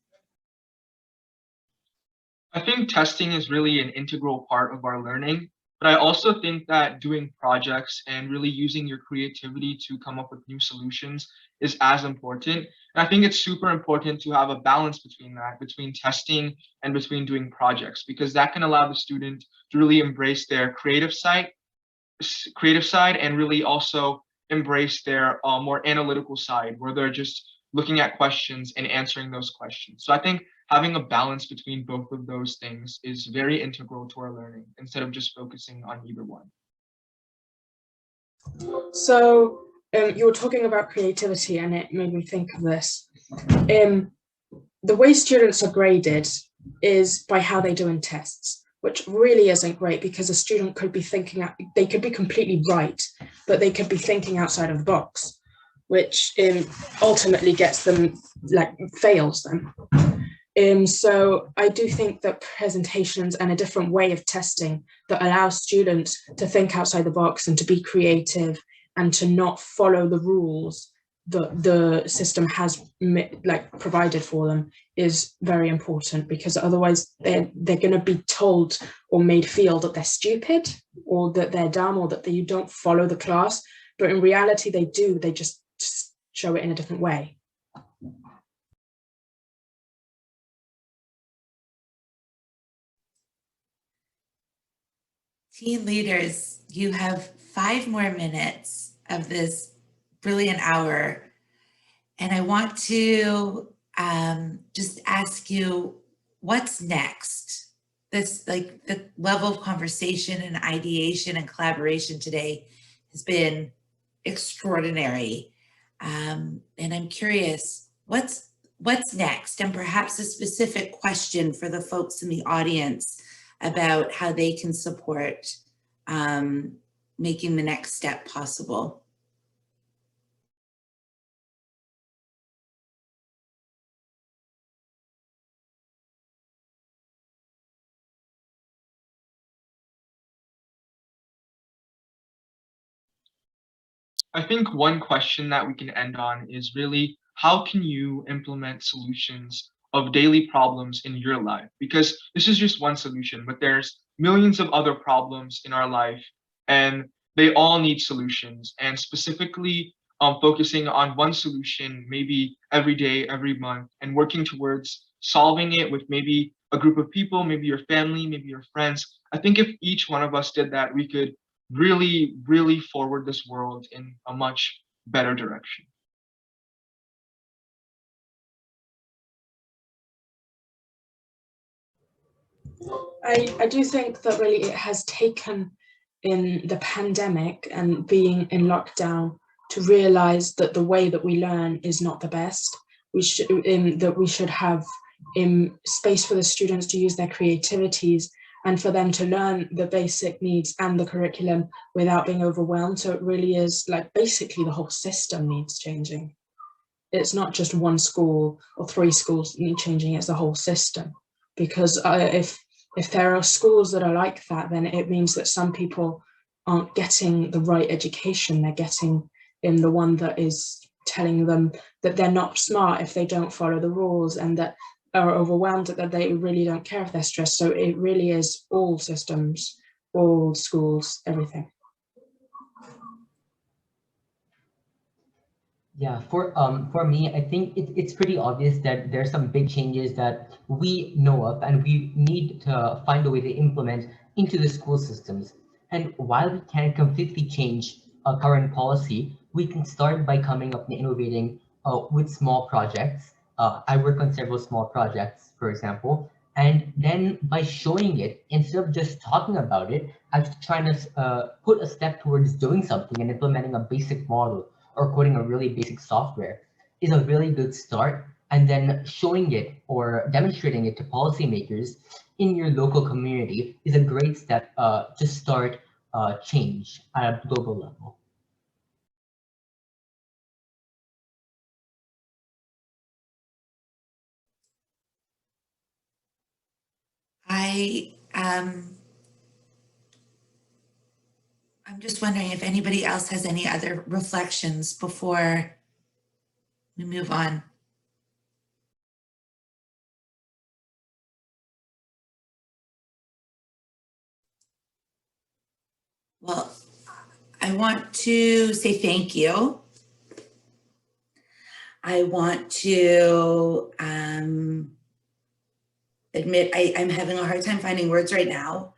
I think testing is really an integral part of our learning, but I also think that doing projects and really using your creativity to come up with new solutions is as important. And I think it's super important to have a balance between that, between testing and between doing projects, because that can allow the student to really embrace their creative side and really also embrace their more analytical side, where they're just looking at questions and answering those questions. So I think having a balance between both of those things is very integral to our learning, instead of just focusing on either one. So you were talking about creativity, and it made me think of this. The way students are graded is by how they do in tests, which really isn't great, because a student could be thinking, they could be completely right, but they could be thinking outside of the box, which ultimately gets them, like, fails them. So I do think that presentations and a different way of testing that allows students to think outside the box and to be creative and to not follow the rules that the system has like provided for them is very important, because otherwise they're going to be told or made feel that they're stupid or that they're dumb or that you don't follow the class, but in reality they do. They just show it in a different way. Teen leaders, you have 5 more minutes of this brilliant hour. And I want to just ask you, what's next? This, like, the level of conversation and ideation and collaboration today has been extraordinary. And I'm curious, what's next? And perhaps a specific question for the folks in the audience about how they can support making the next step possible. I think one question that we can end on is really, how can you implement solutions of daily problems in your life? Because this is just one solution, but there's millions of other problems in our life, and they all need solutions. And specifically, focusing on one solution, maybe every day, every month, and working towards solving it with maybe a group of people, maybe your family, maybe your friends. I think if each one of us did that, we could really, really forward this world in a much better direction. I do think that really it has taken in the pandemic and being in lockdown to realize that the way that we learn is not the best. We should have space for the students to use their creativities and for them to learn the basic needs and the curriculum without being overwhelmed. So it really is like basically the whole system needs changing. It's not just one school or 3 schools need changing, it's the whole system. Because if there are schools that are like that, then it means that some people aren't getting the right education. They're getting in the one that is telling them that they're not smart if they don't follow the rules, and that are overwhelmed, that they really don't care if they're stressed. So it really is all systems, all schools, everything. Yeah, for me, I think it's pretty obvious that there's some big changes that we know of and we need to find a way to implement into the school systems. And while we can't completely change current policy, we can start by coming up and innovating with small projects. I work on several small projects, for example, and then by showing it, instead of just talking about it, I'm trying to put a step towards doing something and implementing a basic model or coding a really basic software is a really good start. And then showing it or demonstrating it to policymakers in your local community is a great step to start change at a global level. I'm just wondering if anybody else has any other reflections before we move on. Well, I want to say thank you. I want to admit I'm having a hard time finding words right now.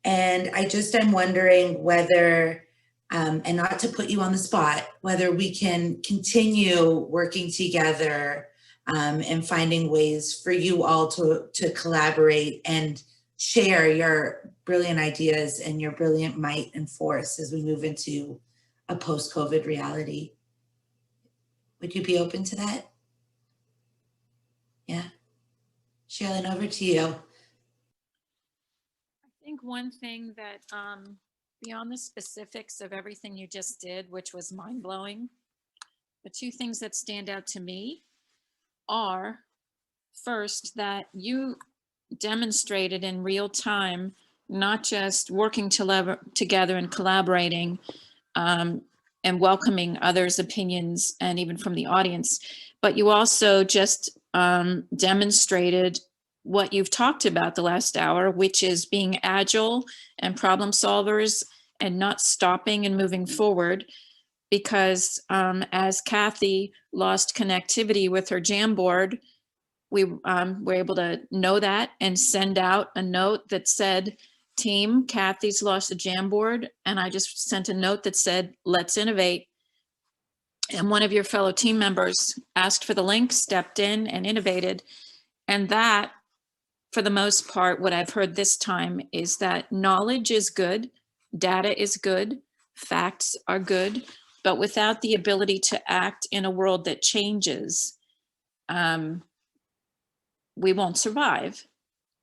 And I'm wondering whether, and not to put you on the spot, whether we can continue working together and finding ways for you all to collaborate and share your brilliant ideas and your brilliant might and force as we move into a post-COVID reality. Would you be open to that? Yeah. Sherilyn, over to you. I think one thing that, beyond the specifics of everything you just did, which was mind-blowing, the 2 things that stand out to me are, first, that you demonstrated in real time not just working together and collaborating, and welcoming others' opinions and even from the audience, but you also just demonstrated what you've talked about the last hour, which is being agile and problem solvers and not stopping and moving forward. Because as Kathy lost connectivity with her Jamboard, we were able to know that and send out a note that said, team, Kathy's lost the Jamboard. And I just sent a note that said, let's innovate. And one of your fellow team members asked for the link, stepped in and innovated. And that, for the most part, what I've heard this time is that knowledge is good, data is good, facts are good, but without the ability to act in a world that changes, we won't survive.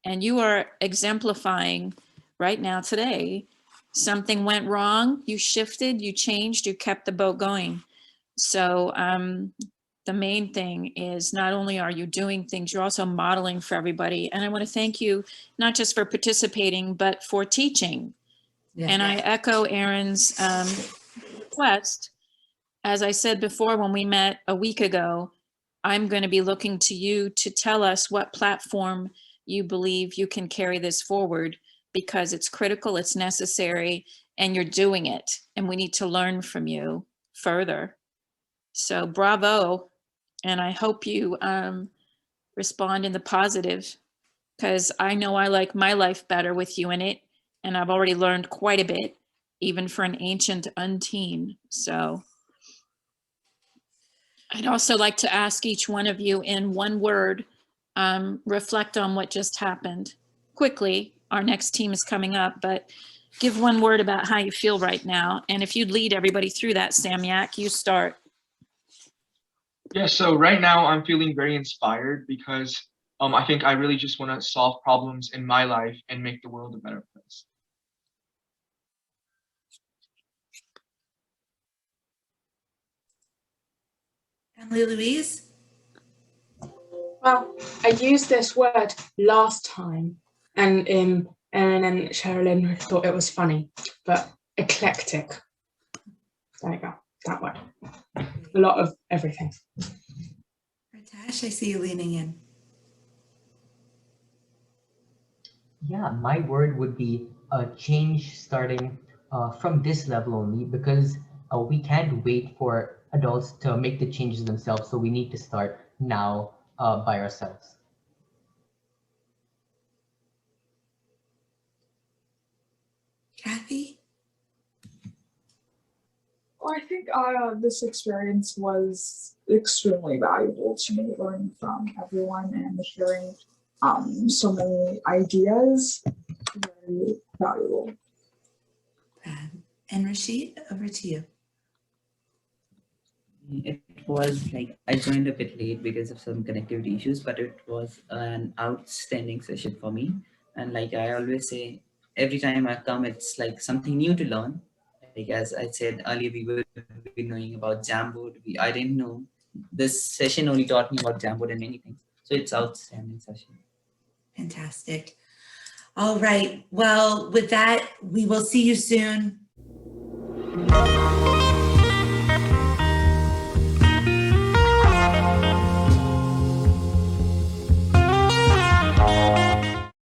And you are exemplifying right now today, something went wrong, you shifted, you changed, you kept the boat going. So the main thing is not only are you doing things, you're also modeling for everybody. And I want to thank you, not just for participating, but for teaching. Yeah. And I echo Aaron's request. As I said before, when we met a week ago, I'm going to be looking to you to tell us what platform you believe you can carry this forward, because it's critical, it's necessary, and you're doing it. And we need to learn from you further. So bravo. And I hope you respond in the positive, because I know I like my life better with you in it. And I've already learned quite a bit, even for an ancient unteen. So I'd also like to ask each one of you in one word, reflect on what just happened quickly. Our next team is coming up, but give one word about how you feel right now. And if you'd lead everybody through that, Samyak, you start. Yeah, so right now I'm feeling very inspired because I think I really just want to solve problems in my life and make the world a better place. Emily Louise? Well, I used this word last time, and Erin and Sherilyn thought it was funny, but eclectic. There you go, that word. A lot of everything. Tash, I see you leaning in. Yeah, my word would be a change starting from this level only, because we can't wait for adults to make the changes themselves. So we need to start now by ourselves. Kathy? Well, I think this experience was extremely valuable to me, learning from everyone and hearing so many ideas. Very valuable. And Rashid, over to you. It was like I joined a bit late because of some connectivity issues, but it was an outstanding session for me. And like I always say, every time I come, it's like something new to learn. Like as I said earlier, we will be knowing about Jamboard. I didn't know. This session only taught me about Jamboard and many things. So it's outstanding session. Fantastic. All right. Well, with that, we will see you soon.